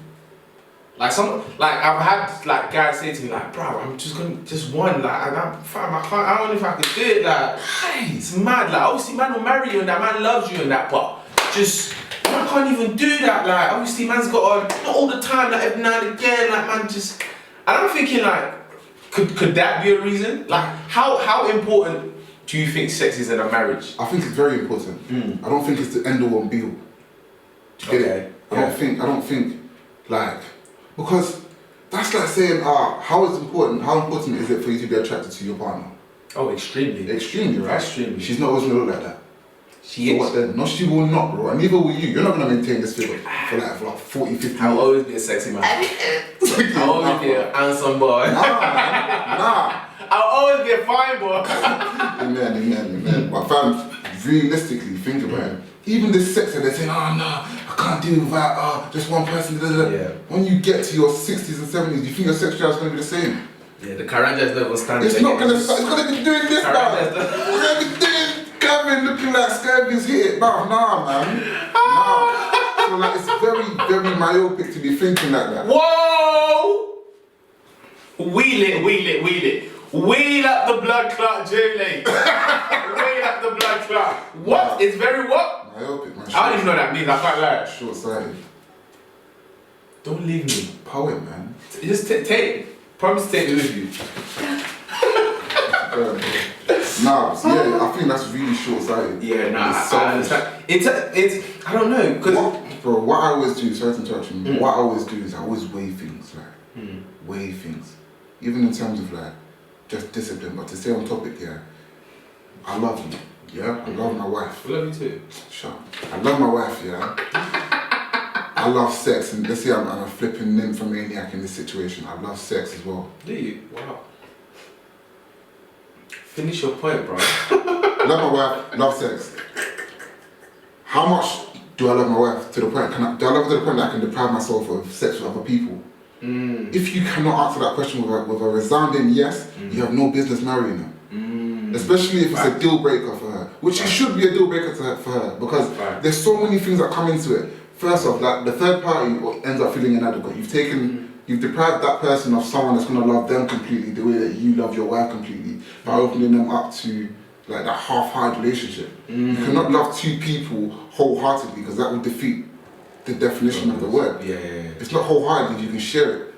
Like I've had like guys say to me like, bro, I'm just one, like, and I don't know if I could do it, like, hey, it's mad, like, obviously man will marry you and that man loves you and that, but just, man, I can't even do that, like, obviously man's got not all the time, like every now and again, like, man, just, and I'm thinking like, could that be a reason? Like, how important do you think sex is in a marriage? I think it's very important. I don't think it's the end all and be all. Do you get it? I don't think like, because that's like saying, how important is it for you to be attracted to your partner? Oh, extremely. Extremely, right? Extremely. She's not always gonna look like that. She is. What then? No, she will not, bro. And neither will you. You're not gonna maintain this figure for like 40, 50 years. I'll always be a sexy man. I'll always be a handsome boy. Nah. I'll always be a fine boy. Amen. But fam, realistically, think about it. Even this sex that they're saying, oh no, I can't do without just one person. When you get to your 60s and 70s, do you think your sex drive is going to be the same? Yeah, the Karanja is never standing. It's not going to start. It's going to be doing this now. It's going to be doing Gavin looking like Scurvy's hit. Nah, man. Nah. So So like, it's very, very myopic to be thinking like that. Whoa! Wheel it. Wheel up the blood clot, Julie. Wheel up the blood clot. What? Nah. It's very what? Myopic, man. I don't even know what that means. I can't lie. Short-sighted. Don't leave me. Poet, man. Just promise to take me with you. Nah, yeah, I think that's really short-sighted. Yeah, nah, It's I understand. It's I don't know, because bro, what I always do, sorry to interrupt you, what I always do is I always weigh things, weigh things. Even in terms of like, just discipline, but to stay on topic, yeah, I love you, yeah? I love my wife. I love you too. Shut up. I love my wife, yeah? I love sex, and let's say I'm a flipping nymphomaniac in this situation. I love sex as well. Do you? Wow. Finish your point, bro. Love my wife, love sex. How much do I love my wife to the point? Do I love her to the point that I can deprive myself of sex with other people? If you cannot answer that question with a resounding yes, you have no business marrying her. Especially if it's a deal breaker for her, which it should be a deal breaker for her, because there's so many things that come into it. First off, like the third party ends up feeling inadequate. You've deprived that person of someone that's gonna love them completely the way that you love your wife completely by opening them up to like that half-hearted relationship. You cannot love two people wholeheartedly because that will defeat the definition of the word. Yeah. It's not wholeheartedly, you can share it.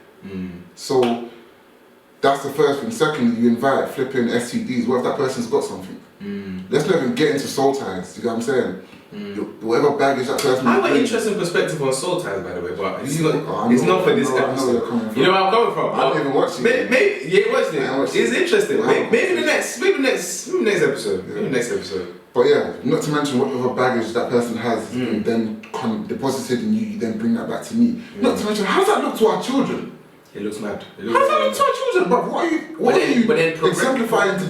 So that's the first thing. Secondly, you invite flipping STDs. What if that person's got something? Let's not even get into soul ties, you know what I'm saying? Whatever baggage that person I have an interesting perspective on soul ties, by the way, but it's not for this episode. I know where you're coming from. You know where I'm coming from? I haven't even watched it. Maybe, yeah, watch it. It's interesting. Maybe next episode. Yeah. Maybe next episode. But yeah, not to mention whatever baggage that person has, and then deposited in you then bring that back to me. Not to mention, how does that look to our children? It looks mad. How does that look to our children, bro? What are you exemplifying to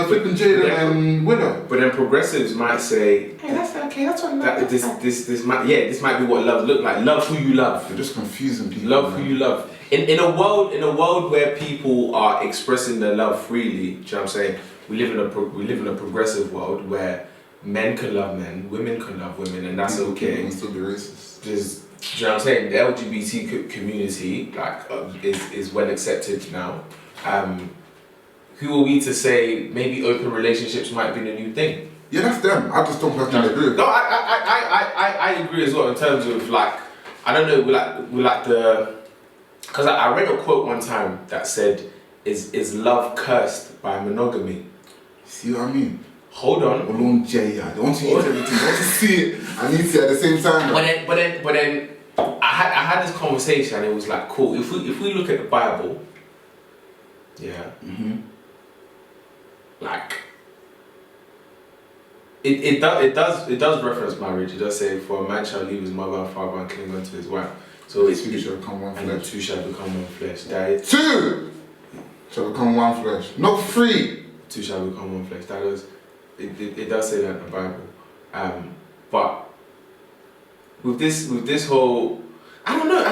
flipping Jada and Willow? But then progressives might say, hey, that's okay, that's what love looks like. This might be what love look like. Love who you love. You're just confusing people. Love who you love. In a world where people are expressing their love freely, do you know what I'm saying? We live in a progressive world where men can love men, women can love women, and that's okay. People can still be racist. Do you know what I'm saying? The LGBT community is well accepted now. Who are we to say maybe open relationships might be the new thing? Yeah, that's them. I just don't personally agree with that. No, I agree as well in terms of like, I don't know, we like the, because I read a quote one time that said, is love cursed by monogamy? See what I mean? Hold on. Alone Jada. I don't want to eat everything. I want to see it. I need to see it at the same time. But then I had this conversation and it was like, cool, if we look at the Bible, yeah, like it does reference marriage. It does say, for a man shall leave his mother and father and cling unto his wife. So the two shall become one flesh. And the two shall become one flesh. That is, two shall become one flesh. Not three. Two shall become one flesh. That is, it does say that in the Bible. But with this whole, I don't know.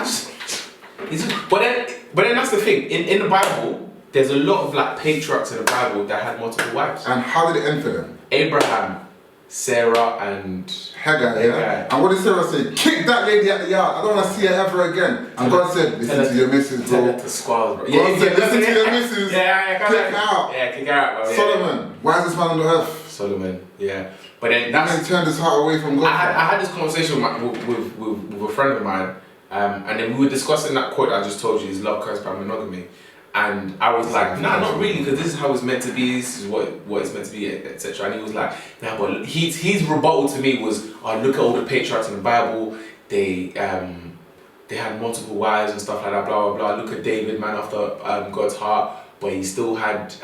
But then that's the thing. In the Bible, there's a lot of like patriarchs in the Bible that had multiple wives. And how did it end for them? Abraham, Sarah, and Hagar. Yeah. And what did Sarah say? Kick that lady out the yard. I don't want to see her ever again. And God said, listen to your missus, bro. Tell her to squall, bro. God said, listen to your missus. Kick her out. Yeah, kick her out, bro. Solomon. Why is this man on the earth? Solomon. Yeah. But then that's. He turned his heart away from God. I had this conversation with a friend of mine, and then we were discussing that quote I just told you, is love cursed by monogamy. And I was like, nah, not really, because this is how it's meant to be, this is what it's meant to be, etc. And he was like, nah, but his rebuttal to me was, oh, look at all the patriarchs in the Bible, they had multiple wives and stuff like that, blah, blah, blah. Look at David, man after God's heart, but he still had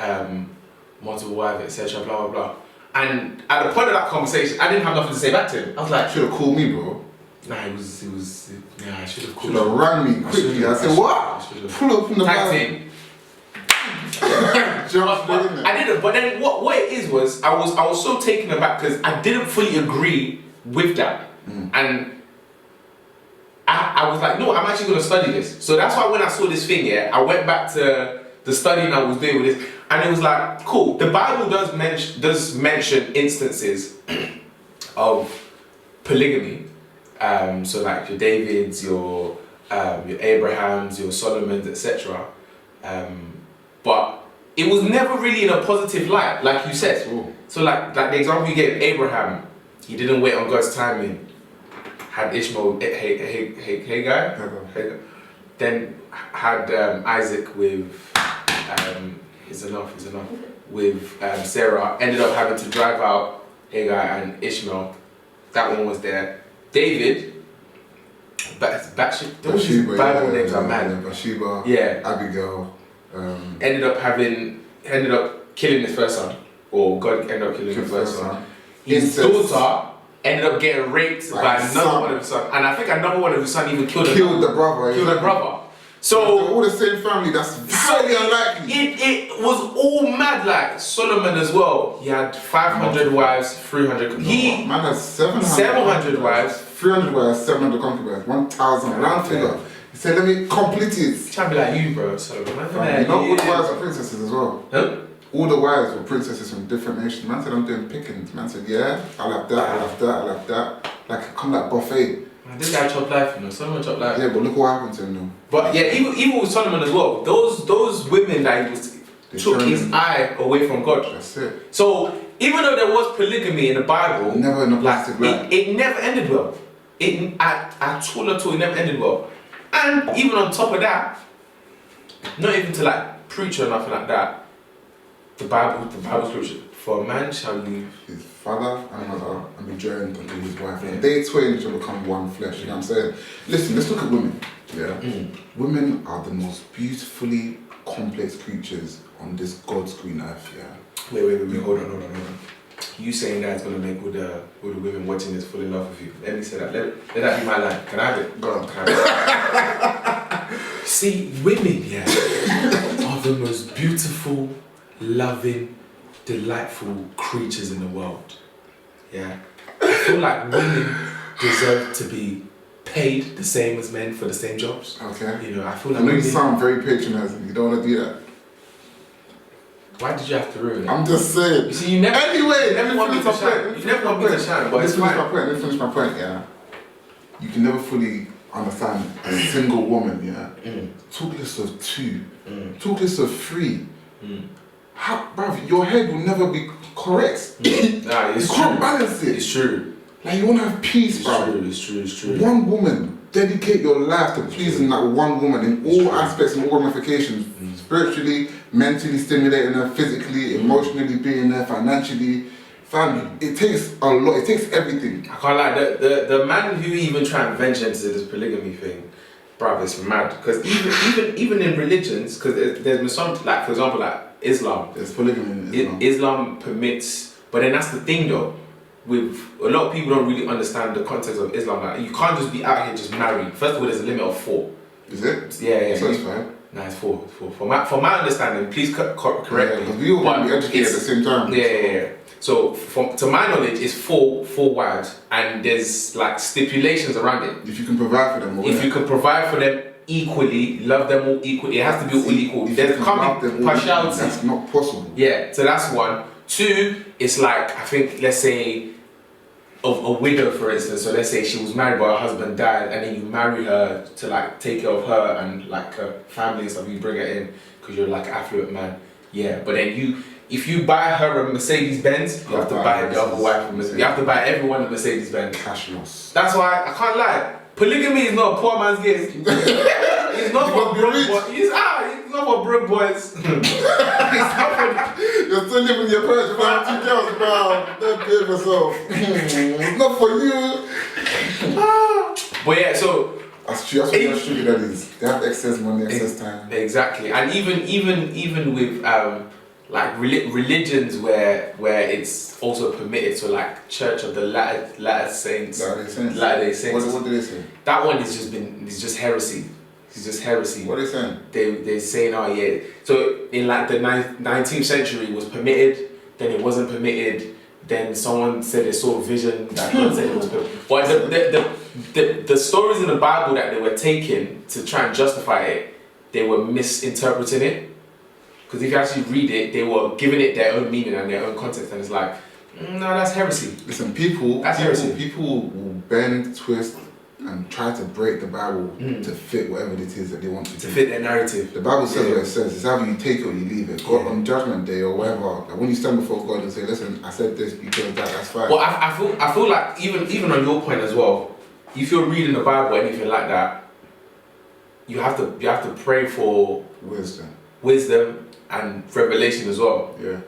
multiple wives, etc., blah, blah, blah. And at the point of that conversation, I didn't have nothing to say back to him. I was like, should have called me, bro. Nah, I should have called you. Should have rang me quickly. I said, what? Pull up from the tag team. I didn't, but then what it is was I was so taken aback because I didn't fully agree with that, and I was like, no, I'm actually going to study this. So that's why when I saw this thing, yeah, I went back to the studying I was doing with this, and it was like, cool. The Bible does mention instances of polygamy, So like your Davids, your Abrahams, your Solomons, etc. But it was never really in a positive light, like you said. Ooh. So like the example you gave, Abraham, he didn't wait on God's timing. Had Ishmael, Hagar. Then had Isaac with is enough. With Sarah, ended up having to drive out Hagar and Ishmael. That one was there. David, Bathsheba, those Bible names are mad. Bathsheba, yeah. Abigail. Ended up killing his first son, or God ended up killing his first son. His daughter ended up getting raped by another one of his sons, and I think another one of his sons even killed the brother. Killed the brother. So they're all the same family. That's very unlikely. It was all mad. Like Solomon as well. He had 500 wives, 300. Man has 700 wives, 300 wives, 700 concubines, 1,000 round figure. He said, "Let me complete it." Trying to be like you, bro. Solomon. You know, all the wives are princesses as well. Huh? All the wives were princesses from different nations. Man said, "I'm doing pickings." Man said, "Yeah, I'll have that, I'll have that, I'll have that." Like come like buffet. This guy chopped life, you know. Solomon chopped life. Yeah, but look what happened to him though. But yeah, even with Solomon as well, those women that he took his eye away from God. That's it. So even though there was polygamy in the Bible, never in a plastic light. It never ended well. At all, it never ended well. And even on top of that, not even to like preach or nothing like that, the Bible scripture, for a man shall leave his father and mother and be joined unto his wife. And they twain shall become one flesh. You know what I'm saying? Listen, let's look at women. Yeah. Women are the most beautifully complex creatures on this God's green earth. Yeah. Wait, hold on. You saying that is gonna make all the women watching this fall in love with you. Let me say that. Let that be my line. Can I have it? Go on. See, women, yeah, are the most beautiful, loving, delightful creatures in the world. Yeah. I feel like women deserve to be paid the same as men for the same jobs. Okay. You know, I feel like I know you sound very patronizing. You don't want to do that. Why did you have to ruin it? I'm just saying. You see, you never. Anyway, you never want me to shine. You never want me to shine, but it's fine. Let me finish my point. Yeah. You can never fully understand a single woman. Yeah. Talk less of two. Talk less of three. How, bruv, your head will never be correct. Nah, it's you true. can't balance it. It's true. Like you want to have peace, bruv. It's true. One woman. Dedicate your life to pleasing that one woman in all aspects and all ramifications. Spiritually, mentally stimulating her, physically, emotionally being there, financially. Family. It takes a lot. It takes everything. I can't lie. The man who even try and venture into this polygamy thing, bruv, it's mad. Because even in religions, because there's been some, like for example, like Islam. There's polygamy in Islam. Islam permits, but then that's the thing though. With a lot of people don't really understand the context of Islam. Like you can't just be out here just married. First of all, there's a limit of 4. Is it? Yeah. So it's fine. Nah, it's 4. For my understanding, please correct me. Because we all want to be educated at the same time. Yeah. So to my knowledge, it's 4 wives, and there's like stipulations around it. If you can provide for them, if you can provide for them equally, love them all equally, it has to be all equal. There can't be partiality. That's not possible. Yeah. So that's 1. 2, it's like I think let's say. A widow, for instance, so let's say she was married but her husband died, and then you marry her to like take care of her and like her family and stuff. You bring her in because you're like an affluent man. Yeah, but then if you buy her a Mercedes Benz, you have to buy the other wife a Mercedes. You have to buy everyone a Mercedes Benz. Cash loss. That's why I can't lie. Polygamy is not a poor man's game. It's not for broke boys. It's not for broke boys. It's not for. You're still living your parents without 2 girls, bro. Don't give yourself. It's not for you. But yeah, so that's true. That's what your sugar daddies. They have excess money, excess time. Exactly, and even with like religions where it's also permitted, so like Church of the Latter-day Saints. Latter-day Saints. What do they say? That one is just heresy. It's just heresy. What are they saying? They're saying, oh yeah. So in like the 19th century it was permitted, then it wasn't permitted, then someone said they saw a vision that God said it was permitted. But the stories in the Bible that they were taking to try and justify it, they were misinterpreting it. Because if you actually read it, they were giving it their own meaning and their own context, and it's like, no, that's heresy. Listen, people will bend, twist, and try to break the Bible to fit whatever it is that they want to do. fit their narrative. The Bible says what it says. It's either you take it or you leave it. God on Judgment Day or whatever. Like when you stand before God and say, "Listen, I said this because that's fine." Well, I feel like even on your point as well, if you're reading the Bible or anything like that, you have to pray for wisdom and revelation as well. Yeah.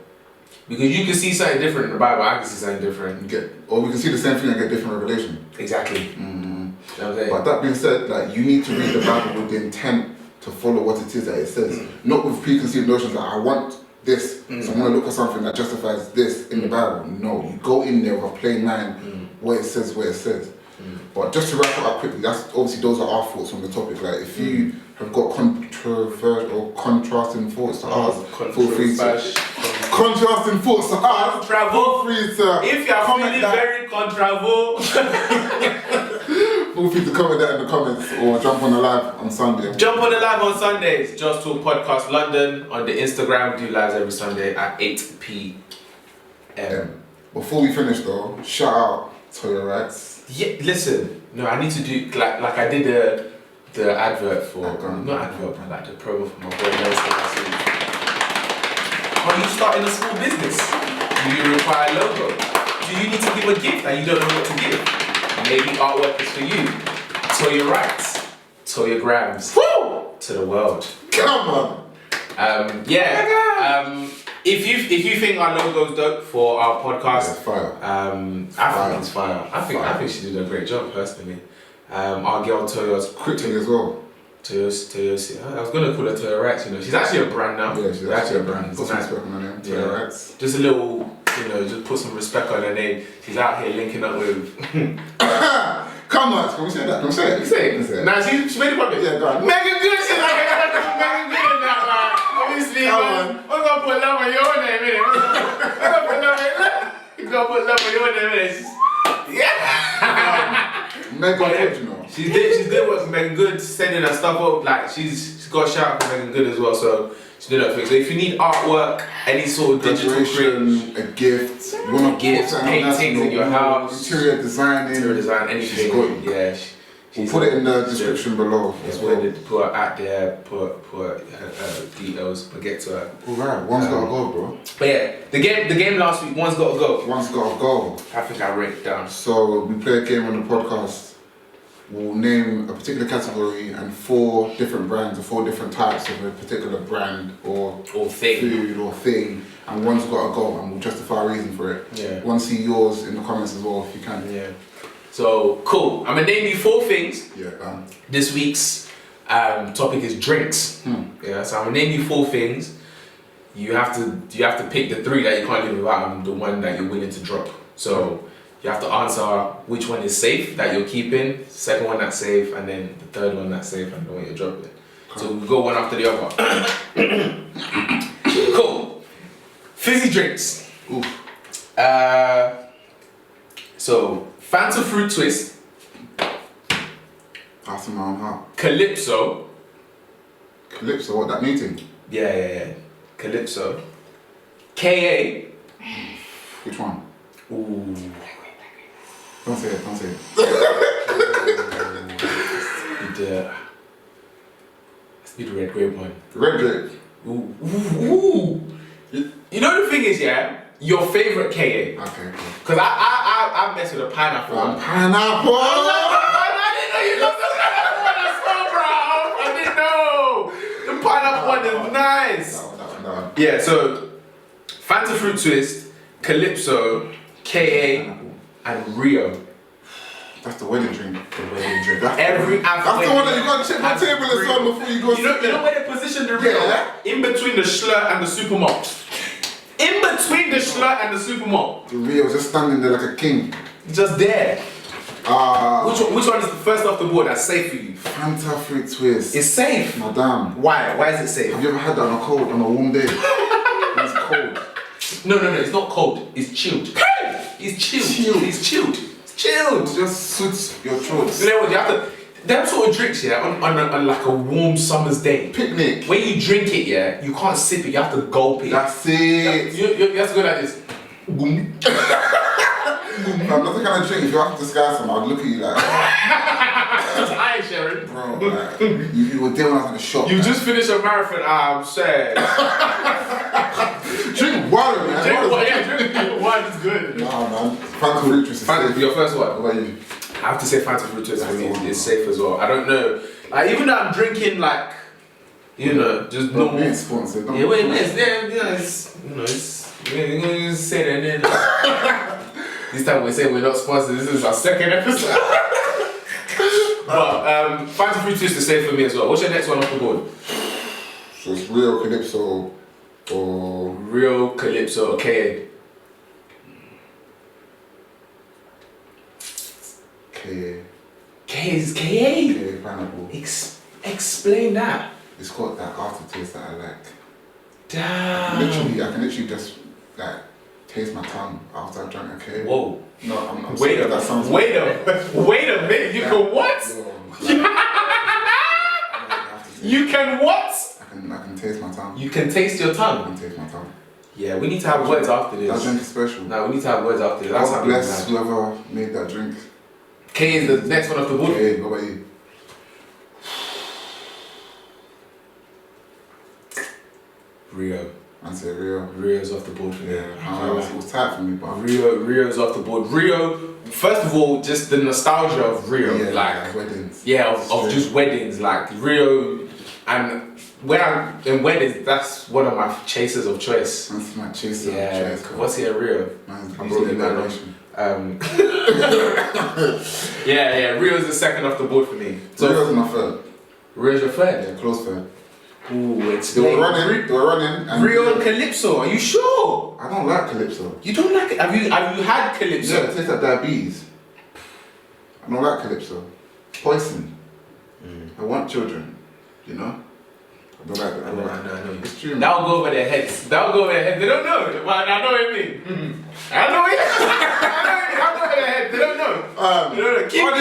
Because you can see something different in the Bible, I can see something different. Or we can see the same thing and get different revelation. Exactly. You know what I'm saying? But that being said, like you need to read the Bible with the intent to follow what it is that it says. Not with preconceived notions that I want this, so I'm going to look at something that justifies this in the Bible. No, you go in there with a plain mind where it says where it says. But just to wrap it up quickly, that's obviously those are our thoughts on the topic. Like if you have got controversial or contrasting thoughts to ours, feel free to contrasting thoughts to ours. Feel free to if you're feeling very controversial, feel free to comment that in the comments or jump on the live on Sunday. Jump on the live on Sundays. Just Talk Podcast London on the Instagram. We do lives every Sunday at 8 p.m. Before we finish though, shout out to your rights. Yeah, listen. No, I need to do like I did the advert for not advert, but like the promo for my boy Nelson last week. Are you starting a small business? Do you require a logo? Do you need to give a gift and you don't know what to give? Maybe artwork is for you. Toya rights, Toya grams, to the world. Come on. If you think our logo's dope for our podcast, fire. I think it's fire. I think she did a great job personally. Our girl Toya's quickly as well. Toyosi. I was gonna call her Toya Rights, you know. She's actually a brand now. Yeah, she's actually a brand. Put some respect on her name. Toya Rights. Just a little, you know, just put some respect on her name. She's out here linking up with. Come on, can we say that? Can we say it? Say it. Nah, she made it public. Yeah, go on. Megan Good. She's like Megan Good in that, man. Obviously, man. We're gonna put love on your name, innit? We're gonna put love on your name, innit? Yeah. Megan Good, you know. She did what Megan Good, sending her stuff up. Like she's got a shout out for Megan Good as well. So she did that thing. So if you need artwork, any sort of digital print, a gift, you want to gift, paintings in your house, interior design, anything. Yeah. We'll put it in the description below. As well. Put her out there, put her details, but get to her. Alright, one's gotta go, bro. But yeah, the game last week, one's gotta go. One's gotta go. I think I wrote it down. So we play a game on the podcast. We'll name a particular category and 4 different brands or 4 different types of a particular brand or thing. Food or thing, and one's gotta go, and we'll justify a reason for it. Yeah. Want to see yours in the comments as well if you can. Yeah. So cool. I'm gonna name you 4 things. Yeah. This week's topic is drinks. Yeah. So I'm gonna name you 4 things. You have to pick the 3 that you can't live without and the one that you're willing to drop. So you have to answer which one is safe that you're keeping, second one that's safe, and then the third one that's safe and the one you're dropping. So we'll go one after the other. Cool. Fizzy drinks. Ooh. So Fanta Fruit Twist. Passing my own heart. Calypso. Calypso, what, that meeting? Yeah. Calypso. KA. Which one? Ooh. Don't say it. Let's do the red grape one. The red grape. Ooh. You know the thing is, yeah, your favorite KA. Okay, cool. Cause I mess with a pineapple one. Pineapple! I didn't know you loved the pineapple one as well, bro. I didn't know. The pineapple one is nice. That one. Yeah, so Fanta Fruit Twist, Calypso, KA, and Rio. That's the wedding drink. The wedding drink. That's the one that you gotta check my table and so on before you go. You know where they position the Rio? Yeah. In between the Schlur and the Super Malt. In between the Schlur and the Super Malt. The Rio's just standing there like a king. Just there. Which one is the first off the board that's safe for you? Fanta Fruit Twist. It's safe. Madame. Why? Why is it safe? Have you ever had that on a warm day? It's cold. No, it's not cold. It's chilled. It's chilled. It's chilled. It's chilled. It just suits your throat. You know what? You have to. Them sort of drinks, yeah, on like a warm summer's day. Picnic. When you drink it, yeah, you can't sip it. You have to gulp it. That's it. You have to go like this. I'm not the kind of drink. If you have to disguise something, I'd look at you like. I ain't sharing. Bro, like, you were there when I was in the shop. You just finished a marathon. I'm sad. Drink water, man. Drink water. Yeah, drink water is good. Nah, man. Fanta fruit twist is safe. Your first one. What about you? I have to say Fanta fruit twist for me is safe as well. I don't know. Like, even though I'm drinking like, you know, just normal. Being sponsored. Yeah, wait, it's, you know, it's, we're gonna say that then. This time we say we're not sponsored. This is our second episode. But Fanta fruit twist is safe for me as well. What's your next one off the board? So it's Real Calypso or Real Calypso or KA. KA. KA is KA? KA pineapple. Explain that. It's got that aftertaste that I like. Damn. I can literally just like taste my tongue after I've drunk a KA. Whoa. No, I'm wait a minute. You can what? You can what? I can taste my tongue. You can taste your I tongue? can taste my tongue. Yeah, we need to have words after this. That drink is special. No, we need to have words after this. That's God how bless whoever made that drink. K is the next one off the board. Hey, what about you? Rio. I say Rio. Rio's off the board for me. Yeah, it was tight for me, but Rio's off the board. Rio, first of all, just the nostalgia of Rio, like weddings. Yeah, of just weddings, like Rio, and when I'm in weddings, that's one of my chasers of choice. That's my chaser Yeah, of choice. what's here at Rio? Mine's I'm rolling that generation. Yeah, Rio's the second off the board for me. So Rio's my third. Rio's your third? Yeah, close third. Ooh, it's They were running. And Rio and Calypso, are you sure? I don't like Calypso. You don't like it? Have you had Calypso? Yeah, it tastes like diabetes. I don't like Calypso. Poison. I want children, you know? I don't like that. I know. It's true. That'll go over their heads. They don't know. But I know what I mean. I know it. I know their head. They don't know. Keep it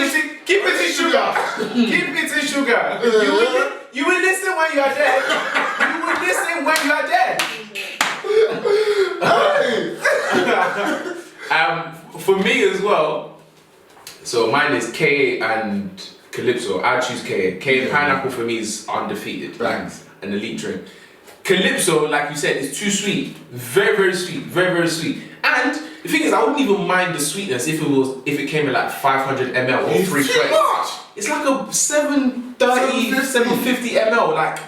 in sugar. Keep it in sugar. You will listen when you are dead. You will listen when you are dead. For me as well. So mine is KA and Calypso. I choose KA. KA pineapple for me is undefeated. Thanks. An elite drink. Calypso, like you said, is too sweet. Very sweet. And the thing is, I wouldn't even mind the sweetness if it came in like 500 ml or 320. Much. It's like a 730, 750 ml, like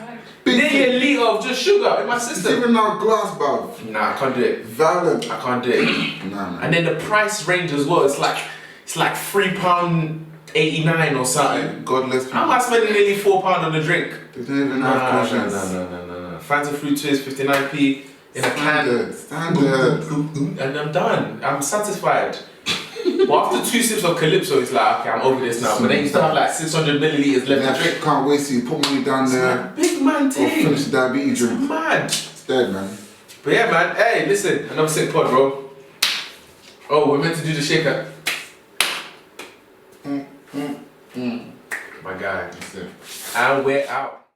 nearly a litre of just sugar in my system. It's even now glass, bruv. Nah, I can't do it. Violent. I can't do it. Nah. And then the price range as well. It's like £3.89 or something. Godless people. How am I spending nearly £4 on a drink? They don't even have conscience. No. Fanta fruit twist, 59p in a can. Standard. And I'm done. I'm satisfied. But after 2 sips of Calypso, it's like, okay, I'm over this now. But then you still have like 600 millilitres left to drink. Can't wait, so you put money down there. Big man Or thing. finish the diabetes drink. Mad. It's dead, man. But yeah, man. Hey, listen, another sick pod, bro. Oh, we're meant to do the shaker. My guy. That's it. And we're out.